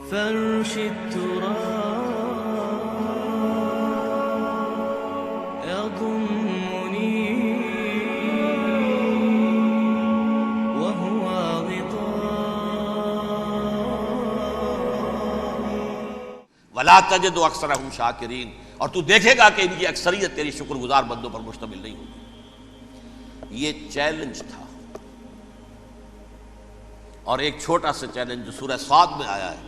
فرش التراب يضمني وهو ولا تجد اکثرهم شاکرین، اور تو دیکھے گا کہ ان کی اکثریت تیری شکر گزار بندوں پر مشتمل نہیں ہوگی۔ یہ چیلنج تھا، اور ایک چھوٹا سا چیلنج جو سورہ صاد میں آیا ہے،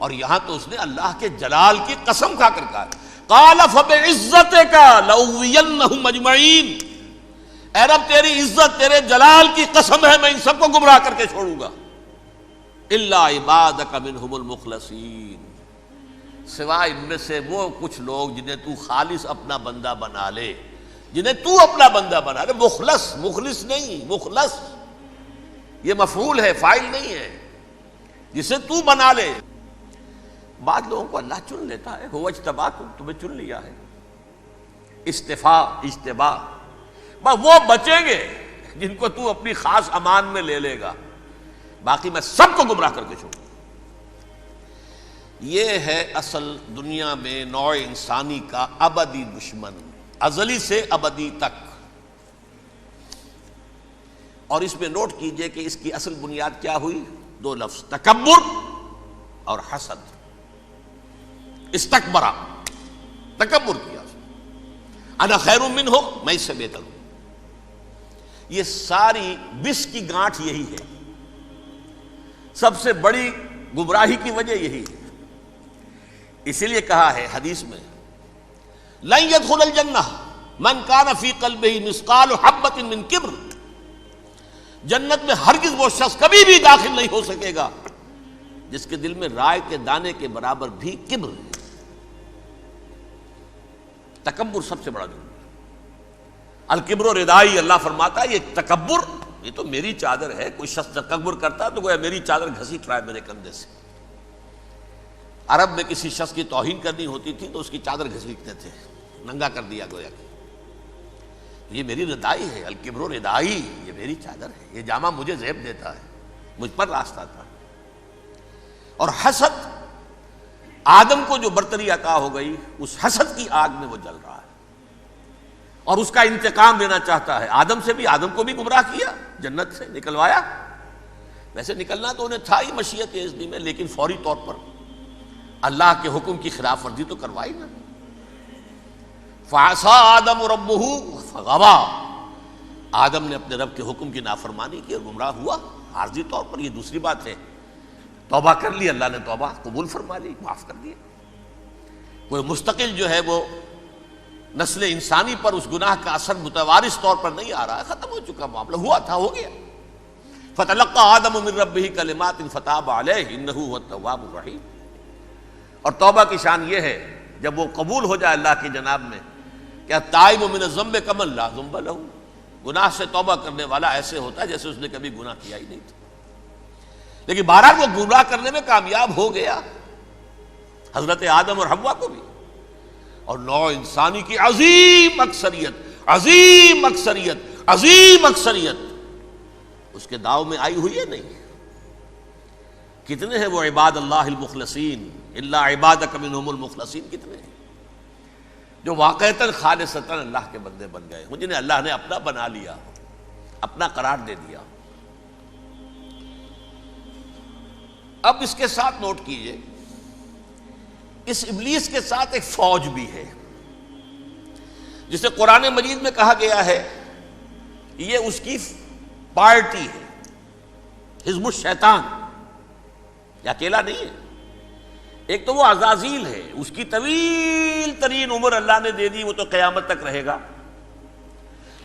اور یہاں تو اس نے اللہ کے جلال کی قسم کھا کر کہا قال فبعزتک لأغوینہم اجمعین، اے رب تیری عزت تیرے جلال کی قسم ہے میں ان سب کو گمراہ کر کے چھوڑوں گا، الا عبادک منہم المخلصین، سوائے ان میں سے وہ کچھ لوگ جنہیں تو خالص اپنا بندہ بنا لے، جنہیں تو اپنا بندہ بنا لے۔ مخلص، مخلص نہیں، مخلص یہ مفعول ہے، فاعل نہیں ہے، جسے تو بنا لے۔ بعض لوگوں کو اللہ چن لیتا ہے، هو اجتباکم، تمہیں چن لیا ہے، استفاء اجتباء، بس وہ بچیں گے جن کو تو اپنی خاص امان میں لے لے گا، باقی میں سب کو گمراہ کر کے چھوڑوں۔ یہ ہے اصل دنیا میں نوع انسانی کا ابدی دشمن، ازلی سے ابدی تک۔ اور اس میں نوٹ کیجئے کہ اس کی اصل بنیاد کیا ہوئی؟ دو لفظ، تکبر اور حسد۔ استکبرا، تکبر کیا، انا خیر منہ، میں اس سے بہتر ہوں۔ یہ ساری بس کی گانٹھ یہی ہے، سب سے بڑی گمراہی کی وجہ یہی ہے۔ اسی لیے کہا ہے حدیث میں لن يدخل الجنہ من کان فی قلبہ مثقال حبۃ من کبر، جنت میں ہرگز وہ شخص کبھی بھی داخل نہیں ہو سکے گا جس کے دل میں رائے کے دانے کے برابر بھی کبر ہے۔ تکبر سب سے بڑا جرم ہے۔ الکبر ردائی، اللہ فرماتا ہے یہ تکبر، یہ تو میری چادر ہے۔ کوئی شخص تکبر کرتا ہے تو گویا میری چادر گھسیٹ رہا ہے میرے کندھے سے۔ عرب میں کسی شخص کی توہین کرنی ہوتی تھی تو اس کی چادر گھسیٹتے تھے، ننگا کر دیا گویا کہ یہ میری ردائی ہے، الکبر ردائی، یہ میری چادر ہے، یہ جامہ مجھے زیب دیتا ہے، مجھ پر راستہ تھا۔ اور حسد، آدم کو جو برتری عطا ہو گئی اس حسد کی آگ میں وہ جل رہا ہے اور اس کا انتقام لینا چاہتا ہے۔ آدم سے بھی، آدم کو بھی گمراہ کیا، جنت سے نکلوایا۔ ویسے نکلنا تو انہیں تھا ہی مشیت اذنی میں، لیکن فوری طور پر اللہ کے حکم کی خلاف ورزی تو کروائی نا۔ فعصى آدم ربہ فغوى، آدم نے اپنے رب کے حکم کی نافرمانی کی اور گمراہ ہوا عارضی طور پر۔ یہ دوسری بات ہے، توبہ کر لی، اللہ نے توبہ قبول فرما لی، معاف کر دیا۔ کوئی مستقل جو ہے وہ نسل انسانی پر اس گناہ کا اثر متوارث طور پر نہیں آ رہا ہے، ختم ہو چکا معاملہ، ہوا تھا ہو گیا۔ فتلقى آدم من ربہ کلمات فتاب علیہ انہ هو التواب الرحیم۔ اور توبہ کی شان یہ ہے جب وہ قبول ہو جائے اللہ کی جناب میں، کیا تائب من الذنب کمن لا ذنب لہ، گناہ سے توبہ کرنے والا ایسے ہوتا ہے جیسے اس نے کبھی گناہ کیا ہی نہیں تھا۔ لیکن بہرحال وہ گمراہ کرنے میں کامیاب ہو گیا، حضرت آدم اور حوا کو بھی، اور نوع انسانی کی عظیم اکثریت، عظیم اکثریت، عظیم اکثریت اس کے داؤ میں آئی ہوئی ہے نہیں۔ کتنے ہیں وہ عباد اللہ المخلصین، الا عبادک منہم المخلصین، کتنے ہیں جو واقعتاً خالصتاً اللہ کے بندے بن گئے، جنہیں اللہ نے اپنا بنا لیا، اپنا قرار دے دیا۔ اب اس کے ساتھ نوٹ کیجئے، اس ابلیس کے ساتھ ایک فوج بھی ہے جسے قرآن مجید میں کہا گیا ہے یہ اس کی پارٹی ہے، حزب الشیطان، یہ اکیلا نہیں ہے۔ ایک تو وہ عزازیل ہے، اس کی طویل ترین عمر اللہ نے دے دی، وہ تو قیامت تک رہے گا۔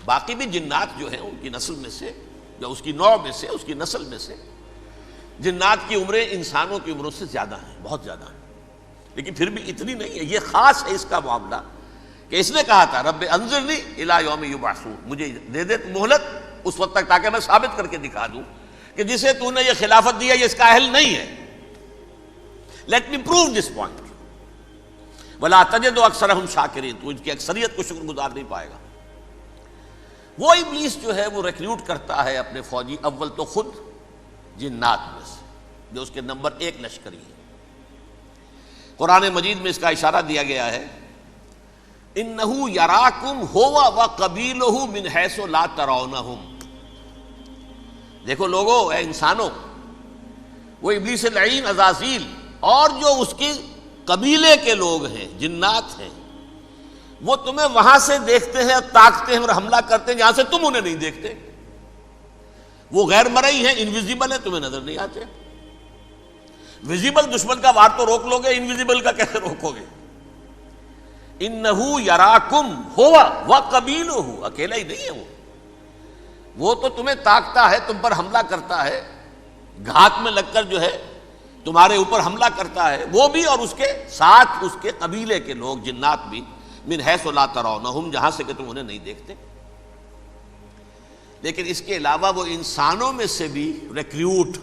باقی بھی جنات جو ہیں ان کی نسل میں سے، یا اس کی نوع میں سے، اس کی نسل میں سے، جنات کی عمریں انسانوں کی عمروں سے زیادہ ہیں، بہت زیادہ ہیں، لیکن پھر بھی اتنی نہیں ہے۔ یہ خاص ہے اس کا معاملہ کہ اس نے کہا تھا رب انظرنی الی یوم یبعثون، مجھے دے دے مہلت اس وقت تک تاکہ میں ثابت کر کے دکھا دوں کہ جسے تو نے یہ خلافت دیا یہ اس کا اہل نہیں ہے۔ Let me prove this point. ولا تجد اکثرہم شاکرین، تو ان کی اکثریت کو شکر گزار نہیں پائے گا۔ وہ ابلیس جو ہے وہ ریکروٹ کرتا ہے اپنے فوجی، اول تو خود جنات میں سے، جو اس کے نمبر 1 لشکری ہے۔ قرآن مجید میں اس کا اشارہ دیا گیا ہے، انہو یراکم ہوا وقبیلہ من حیث لا ترونہم۔ دیکھو لوگو، اے انسانوں، وہ ابلیس لعین عزازیل اور جو اس کے قبیلے کے لوگ ہیں، جنات ہیں، وہ تمہیں وہاں سے دیکھتے ہیں اور تاکتے ہیں اور حملہ کرتے ہیں جہاں سے تم انہیں نہیں دیکھتے۔ وہ غیر مرئی ہیں، انویزیبل ہیں، تمہیں نظر نہیں آتے۔ ویزیبل دشمن کا وار تو روک لو گے، انویزیبل کا کیسے روکو گے؟ انہو یراکم ہوا وقبیلہ، اکیلا ہی نہیں ہے وہ تو تمہیں تاکتا ہے، تم پر حملہ کرتا ہے، گھات میں لگ کر جو ہے تمہارے اوپر حملہ کرتا ہے، وہ بھی اور اس کے ساتھ اس کے قبیلے کے لوگ، جنات بھی، من حیث لا ترونہم، جہاں سے کہ تم انہیں نہیں دیکھتے۔ لیکن اس کے علاوہ وہ انسانوں میں سے بھی ریکریوٹ،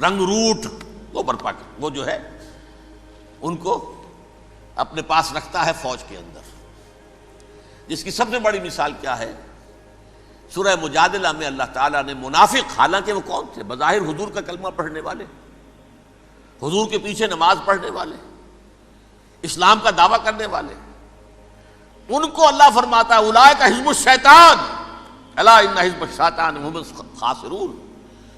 رنگ روٹ وہ برپا کر، وہ جو ہے ان کو اپنے پاس رکھتا ہے فوج کے اندر، جس کی سب سے بڑی مثال کیا ہے؟ سورہ مجادلہ میں اللہ تعالیٰ نے منافق، حالانکہ وہ کون تھے؟ بظاہر حضور کا کلمہ پڑھنے والے، حضور کے پیچھے نماز پڑھنے والے، اسلام کا دعویٰ کرنے والے، ان کو اللہ فرماتا ہے اولئک حزب الشیطان الا ان حزب الشیطان هم الخاسرون،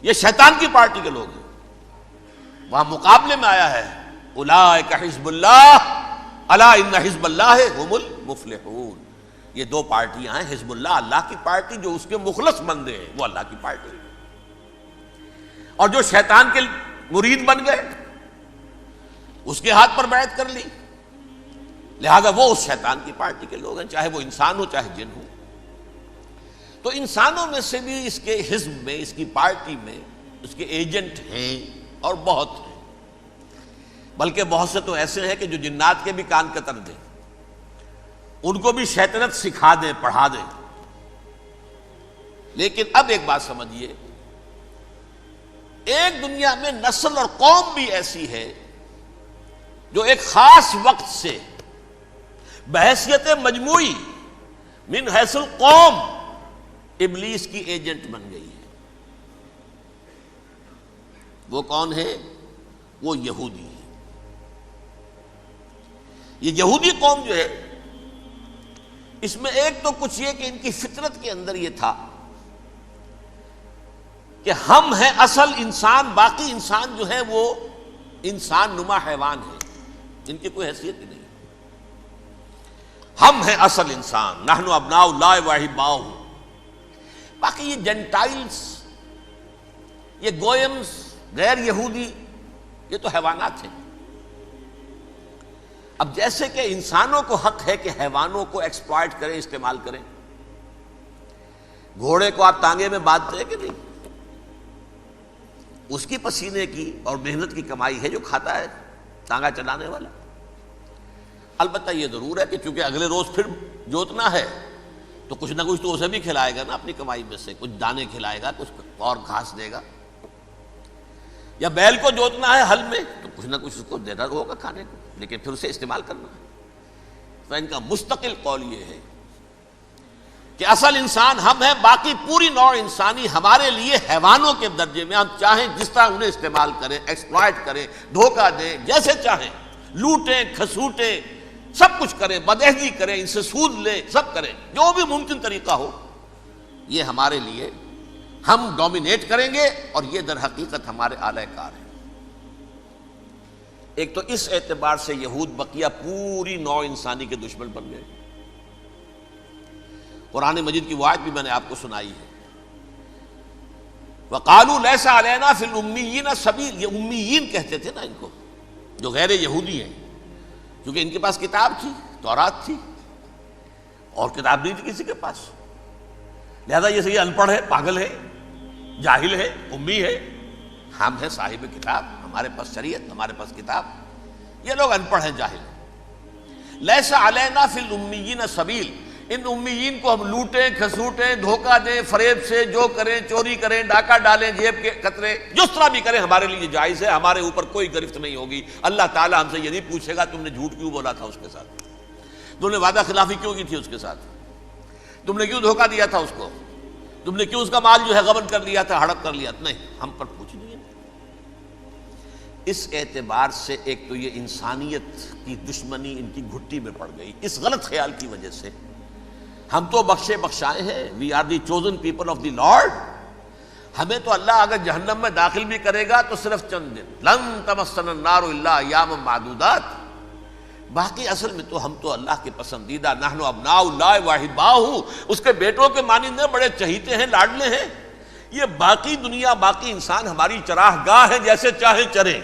یہ شیطان کی پارٹی کے لوگ ہیں۔ وہاں مقابلے میں آیا ہے اولئک حزب اللہ الا ان حزب اللہ هم المفلحون۔ یہ دو پارٹیاں ہیں، حزب اللہ اللہ کی پارٹی جو اس کے مخلص بندے ہیں، وہ اللہ کی پارٹی، اور جو شیطان کے مرید بن گئے اس کے ہاتھ پر بیعت کر لی، لہذا وہ اس شیطان کی پارٹی کے لوگ ہیں، چاہے وہ انسان ہو چاہے جن ہو۔ تو انسانوں میں سے بھی اس کے حزب میں، اس کی پارٹی میں اس کے ایجنٹ ہیں، اور بہت ہیں، بلکہ بہت سے تو ایسے ہیں کہ جو جنات کے بھی کان قطر دیں، ان کو بھی شیطنت سکھا دیں، پڑھا دیں۔ لیکن اب ایک بات سمجھیے، ایک دنیا میں نسل اور قوم بھی ایسی ہے جو ایک خاص وقت سے بحیثیت مجموعی من حیث القوم ابلیس کی ایجنٹ بن گئی ہے۔ وہ کون ہے؟ وہ یہودی ہے۔ یہ یہودی قوم جو ہے، اس میں ایک تو کچھ یہ کہ ان کی فطرت کے اندر یہ تھا کہ ہم ہیں اصل انسان، باقی انسان جو ہے وہ انسان نما حیوان ہے، ان کی کوئی حیثیت ہی نہیں۔ ہم ہیں اصل انسان، نحن ابناء اللہ واحباؤہ۔ باقی یہ جنٹائلز، یہ گوئمز، غیر یہودی، یہ تو حیوانات ہیں۔ اب جیسے کہ انسانوں کو حق ہے کہ حیوانوں کو ایکسپلائٹ کریں، استعمال کریں۔ گھوڑے کو آپ تانگے میں باندھتے ہیں کہ نہیں؟ اس کی پسینے کی اور محنت کی کمائی ہے جو کھاتا ہے تانگا چلانے والا۔ البتہ یہ ضرور ہے کہ چونکہ اگلے روز پھر جوتنا ہے تو کچھ نہ کچھ تو اسے بھی کھلائے گا نا، اپنی کمائی میں سے کچھ دانے کھلائے گا، کچھ اور گھاس دے گا۔ یا بیل کو جوتنا ہے ہل میں تو کچھ نہ کچھ اس کو دینا ہوگا کھانے کو، لیکن پھر اسے استعمال کرنا ہے۔ تو ان کا مستقل قول یہ ہے کہ اصل انسان ہم ہیں، باقی پوری نوع انسانی ہمارے لیے حیوانوں کے درجے میں، ہم چاہیں جس طرح انہیں استعمال کریں، ایکسپلائٹ کریں، دھوکہ دیں، جیسے چاہیں، لوٹیں، کھسوٹیں، سب کچھ کریں، بدعہدی کریں، ان سے سود لیں، سب کریں، جو بھی ممکن طریقہ ہو، یہ ہمارے لیے ہم ڈومینیٹ کریں گے، اور یہ در حقیقت ہمارے اعلی کار ہیں۔ ایک تو اس اعتبار سے یہود بقیہ پوری نوع انسانی کے دشمن بن گئے۔ قرآن مجید کی وہ آیت بھی میں نے آپ کو سنائی ہے، وَقَالُوا لَيْسَ عَلَيْنَا فِي الْأُمِّيِّينَ سَبِيلٌ، یہ امیین کہتے تھے نا ان کو، جو غیر یہودی ہیں، کیونکہ ان کے پاس کتاب تھی، تورات تھی، اور کتاب نہیں تھی کسی کے پاس، لہذا یہ ان پڑھ ہے، پاگل ہے، جاہل ہے، امی ہے۔ ہم ہیں صاحب کتاب، ہمارے پاس شریعت، ہمارے پاس کتاب، یہ لوگ ان پڑھ ہیں، جاہل ہیں۔ لیس علینا فی الامیین سبیل، ان امیین کو ہم لوٹیں، کھسوٹیں، دھوکہ دیں، فریب سے جو کریں، چوری کریں، ڈاکہ ڈالیں، جیب کے قطرے، جس طرح بھی کریں ہمارے لیے جائز ہے، ہمارے اوپر کوئی گرفت نہیں ہوگی۔ اللہ تعالیٰ ہم سے یہ نہیں پوچھے گا تم نے جھوٹ کیوں بولا تھا اس کے ساتھ، تم نے وعدہ خلافی کیوں کی تھی اس کے ساتھ، تم نے کیوں دھوکہ دیا تھا اس کو، تم نے کیوں اس کا مال جو ہے غبن کر لیا تھا، ہڑپ کر لیا تھا، نہیں، ہم پر پوچھ نہیں ہے۔ اس اعتبار سے ایک تو یہ انسانیت کی دشمنی ان کی گھٹی میں پڑ گئی، اس غلط خیال کی وجہ سے ہم تو بخشے بخشائے ہیں، we are the chosen people of the lord, ہمیں تو اللہ اگر جہنم میں داخل بھی کرے گا تو صرف چند دن، لن تمسنا النار الا ایاما معدودات، باقی اصل میں تو ہم تو اللہ کے پسندیدہ، نحن ابناء اللہ واحباہ، اس کے بیٹوں کے مانند بڑے چہیتے ہیں، لاڈلے ہیں، یہ باقی دنیا باقی انسان ہماری چراہ گاہ ہے، جیسے چاہیں چریں۔